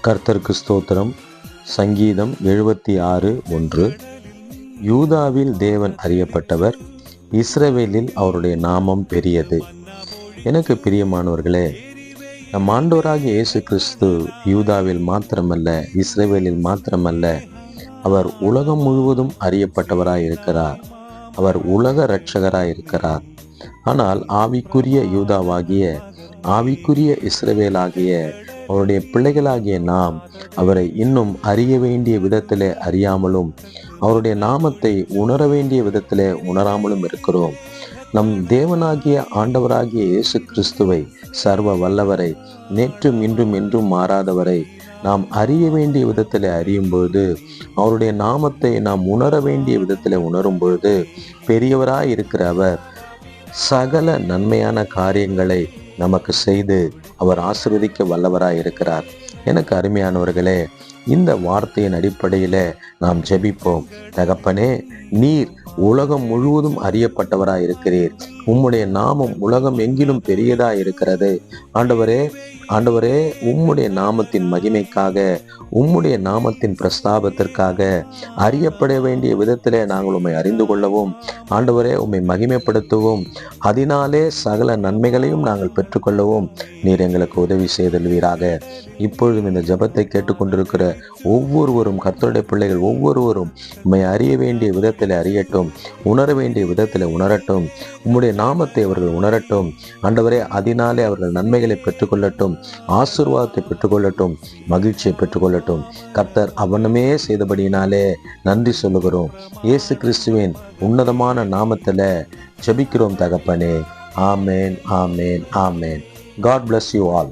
கர்த்தருக்கு ஸ்தோத்திரம். சங்கீதம் 76:1. யூதாவில் தேவன் அறியப்பட்டவர், இஸ்ரவேலில் அவருடைய நாமம் பெரியது. எனக்கு பிரியமானவர்களே, நம் ஆண்டவராகிய இயேசு கிறிஸ்து யூதாவில் மாத்திரமல்ல, இஸ்ரவேலில் மாத்திரமல்ல, அவர் உலகம் முழுவதும் அறியப்பட்டவராய் இருக்கிறார். அவர் உலக இரட்சகராய் இருக்கிறார். ஆனால் ஆவிக்குரிய யூதாவாகிய, ஆவிக்குரிய இஸ்ரவேலாகிய அவருடைய பிள்ளைகளாகிய நாம் அவரை இன்னும் அறிய வேண்டிய விதத்திலே அறியாமலும், அவருடைய நாமத்தை உணர வேண்டிய விதத்திலே உணராமலும் இருக்கிறோம். நம் தேவனாகிய ஆண்டவராகிய இயேசு கிறிஸ்துவை, சர்வ வல்லவரை, நேற்றும் இன்றும் என்றும் மாறாதவரை நாம் அறிய வேண்டிய விதத்தில் அறியும் பொழுது, அவருடைய நாமத்தை நாம் உணர வேண்டிய விதத்தில் உணரும் பொழுது, பெரியவராய் இருக்கிற அவர் சகல நன்மையான காரியங்களை நமக்கு செய்து அவர் ஆசீர்வதிக்க வல்லவராய் இருக்கிறார். எனக்கு அருமையானவர்களே, இந்த வார்த்தையின் அடிப்படையில் நாம் ஜெபிப்போம். தகப்பனே, நீர் உலகம் முழுவதும் அறியப்பட்டவராய் இருக்கிறீர். உம்முடைய நாமம் உலகம் எங்கிலும் பெரியதாய் இருக்கிறது. ஆண்டவரே, ஆண்டவரே, உம்முடைய நாமத்தின் மகிமைக்காக, உம்முடைய நாமத்தின் பிரஸ்தாபத்திற்காக அறியப்பட வேண்டிய விதத்திலே நாங்கள் உம்மை அறிந்து கொள்ளவும், ஆண்டவரே, உம்மை மகிமைப்படுத்தவும், அதனாலே சகல நன்மைகளையும் நாங்கள் பெற்றுக்கொள்ளவும் நீர் எங்களுக்கு உதவி செய்தல்வீராக. இப்பொழுதும் இந்த ஜெபத்தை கேட்டுக்கொண்டிருக்கிற ஒவ்வொருவரும், கர்த்தருடைய பிள்ளைகள் ஒவ்வொருவரும் உம்மை அறிய வேண்டிய விதத்தில் அறியட்டும், உணர வேண்டிய விதத்தில் உணரட்டும், உம்முடைய நாமத்தை அவர்கள் உணரட்டும். ஆண்டவரே, அதனாலே அவர்கள் நன்மைகளை பெற்றுக்கொள்ளட்டும், ஆசீர்வாதத்தை பெற்றுக்கொள்ளட்டும், மகிழ்ச்சியை பெற்றுக்கொள்ளட்டும். கர்த்தர் அவனமே செய்தபடியினாலே நன்றி சொல்லுகிறோம். இயேசு கிறிஸ்துவின் உன்னதமான நாமத்தில் ஜெபிக்கிறோம் தகப்பனே. ஆமேன், ஆமேன், ஆமேன். God bless you all.